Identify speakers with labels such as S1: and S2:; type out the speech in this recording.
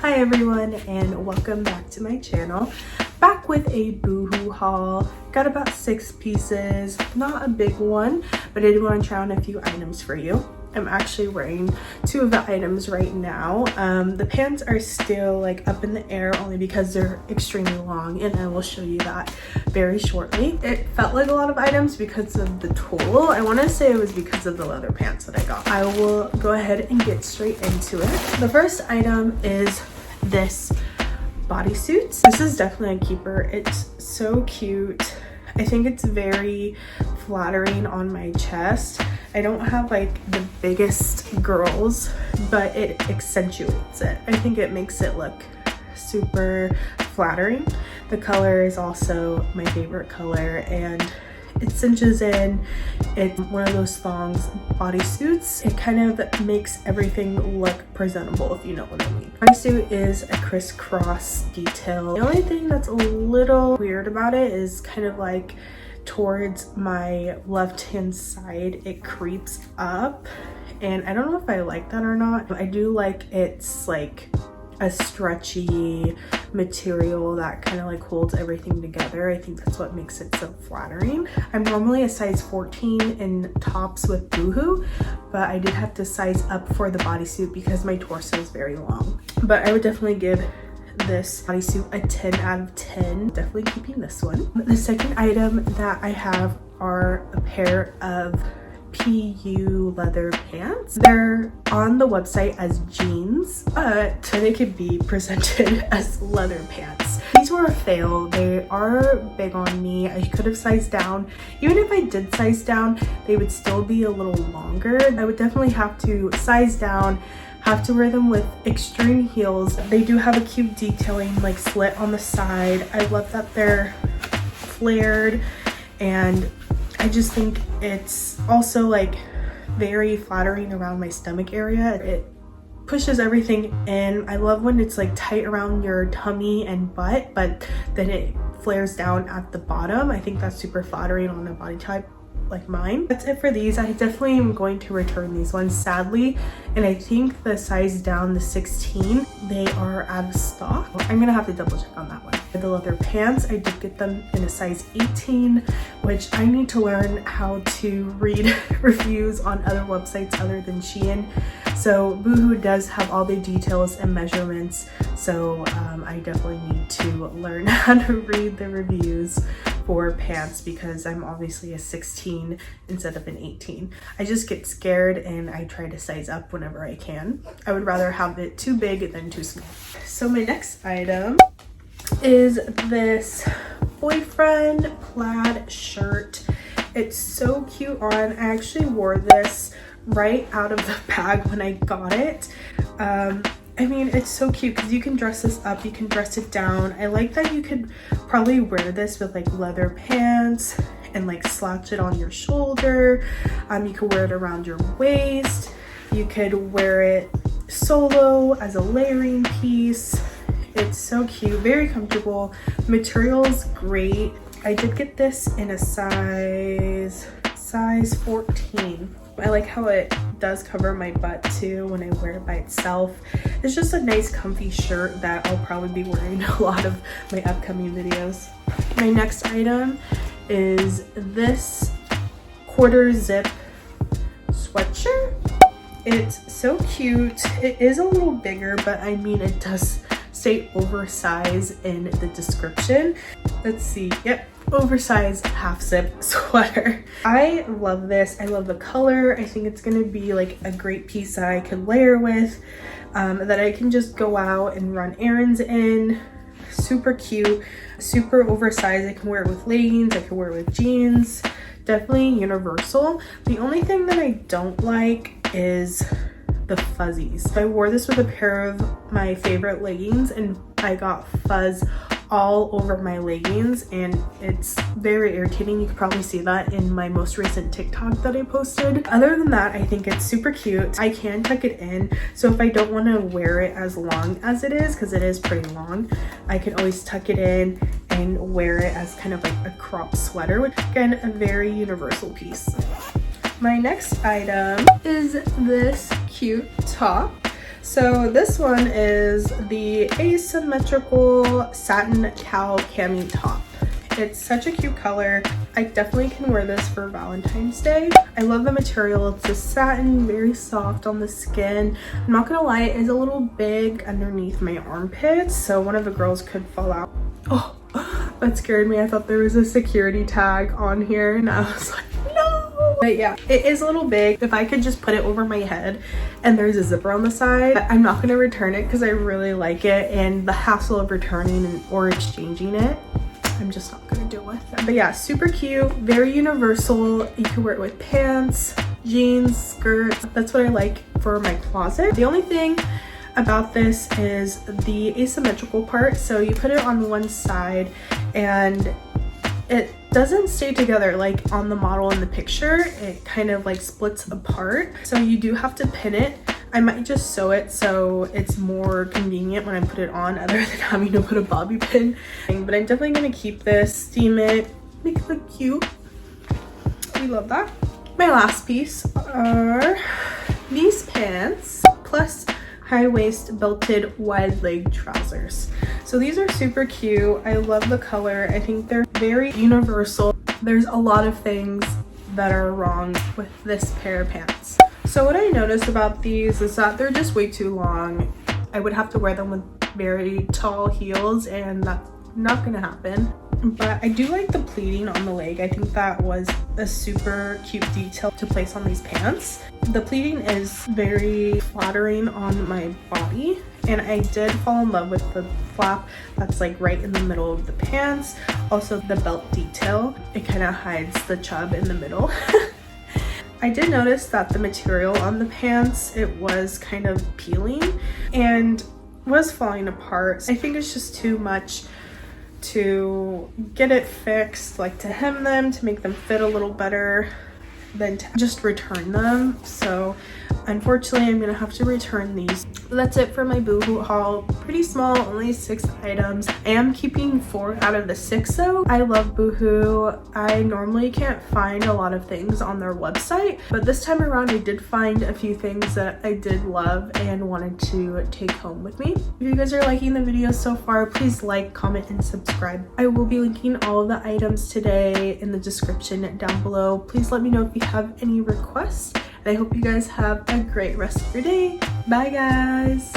S1: Hi everyone, and welcome back to my channel. Back with a Boohoo haul. Got about 6 pieces, not a big one, but I did want to try on a few items for you. I'm actually wearing 2 of the items right now. The pants are still like up in the air only because they're extremely long, and I will show you that very shortly. It felt like a lot of items because of the tulle. I want to say it was because of the leather pants that I got. I will go ahead and get straight into it. The first item is this bodysuit. This is definitely a keeper. It's so cute. I think it's very flattering on my chest. I don't have like the biggest girls, but it accentuates it. I think it makes it look super flattering. The color is also my favorite color, and it cinches in. It's one of those thongs bodysuits. It kind of makes everything look presentable, if you know what I mean. Bodysuit is a crisscross detail. The only thing that's a little weird about it is kind of like towards my left hand side it creeps up, and I don't know if I like that or not. I do like it's like a stretchy material that kind of like holds everything together. I think that's what makes it so flattering. I'm normally a size 14 in tops with Boohoo, but I did have to size up for the bodysuit because my torso is very long. But I would definitely give this bodysuit a 10 out of 10. Definitely keeping this one. The second item that I have are a pair of PU leather pants. They're on the website as jeans, but they could be presented as leather pants. These were a fail. They are big on me. I could have sized down. Even if I did size down, they would still be a little longer. I would definitely have to size down, have to wear them with extreme heels. They do have a cute detailing like slit on the side. I love that they're flared, and I just think it's also like very flattering around my stomach area. It pushes everything in. I love when it's like tight around your tummy and butt, but then it flares down at the bottom. I think that's super flattering on a body type like mine. That's it for these. I definitely am going to return these ones, sadly, and I think the size down, the 16, they are out of stock. I'm gonna have to double check on that one. The leather pants, I did get them in a size 18, which I need to learn how to read reviews on other websites other than Shein. So Boohoo does have all the details and measurements, so I definitely need to learn how to read the reviews for pants because I'm obviously a 16 instead of an 18. I just get scared and I try to size up whenever I can. I would rather have it too big than too small. So my next item is this boyfriend plaid shirt. It's so cute on. I actually wore this right out of the bag when I got it. I mean, it's so cute because you can dress this up, you can dress it down. I like that you could probably wear this with like leather pants and like slouch it on your shoulder. You could wear it around your waist. You could wear it solo as a layering piece. It's so cute, very comfortable. Material's great. I did get this in a size 14. I like how it does cover my butt too when I wear it by itself. It's just a nice comfy shirt that I'll probably be wearing a lot of my upcoming videos. My next item is this quarter zip sweatshirt. It's so cute. It is a little bigger, but I mean it does say oversized in the description. Let's see. Yep, oversized half zip sweater. I love this. I love the color. I think it's gonna be like a great piece that I could layer with, that I can just go out and run errands in. Super cute, super oversized. I can wear it with leggings, I can wear it with jeans. Definitely universal. The only thing that I don't like is the fuzzies. I wore this with a pair of my favorite leggings and I got fuzz all over my leggings, and it's very irritating. You could probably see that in my most recent TikTok that I posted. Other than that, I think it's super cute. I can tuck it in, so if I don't want to wear it as long as it is, because it is pretty long, I can always tuck it in and wear it as kind of like a crop sweater, which again, a very universal piece. My next item is this cute top. So this one is the Asymmetrical Satin Cowl Cami top. It's such a cute color. I definitely can wear this for Valentine's Day. I love the material. It's a satin, very soft on the skin. I'm not gonna lie, it is a little big underneath my armpits, so one of the girls could fall out. Oh, that scared me. I thought there was a security tag on here and I was like, no. But yeah, it is a little big. If I could just put it over my head and there's a zipper on the side, I'm not gonna return it because I really like it, and the hassle of returning or exchanging it, I'm just not gonna deal with it. But yeah, super cute, very universal. You can wear it with pants, jeans, skirts. That's what I like for my closet. The only thing about this is the asymmetrical part. So you put it on one side and it doesn't stay together like on the model in the picture. It kind of like splits apart. So you do have to pin it. I might just sew it so it's more convenient when I put it on other than having to put a bobby pin. But I'm definitely gonna keep this, steam it, make it look cute. We love that. My last piece are these pants plus high waist belted wide leg trousers. So these are super cute. I love the color. I think they're very universal. There's a lot of things that are wrong with this pair of pants. So what I noticed about these is that they're just way too long. I would have to wear them with very tall heels and that's not gonna happen. But I do like the pleating on the leg. I think that was a super cute detail to place on these pants. The pleating is very flattering on my body, and I did fall in love with the flap that's like right in the middle of the pants. Also the belt detail, it kind of hides the chub in the middle. I did notice that the material on the pants, it was kind of peeling and was falling apart. I think it's just too much to get it fixed, like to hem them to make them fit a little better than to just return them. So unfortunately I'm gonna have to return these. That's it for my Boohoo haul. Pretty small, only 6 items. I am keeping 4 out of the 6 though. I love Boohoo. I normally can't find a lot of things on their website, but this time around I did find a few things that I did love and wanted to take home with me. If you guys are liking the video so far, please like, comment, and subscribe. I will be linking all of the items today in the description down below. Please let me know if you have any requests. And I hope you guys have a great rest of your day. Bye guys.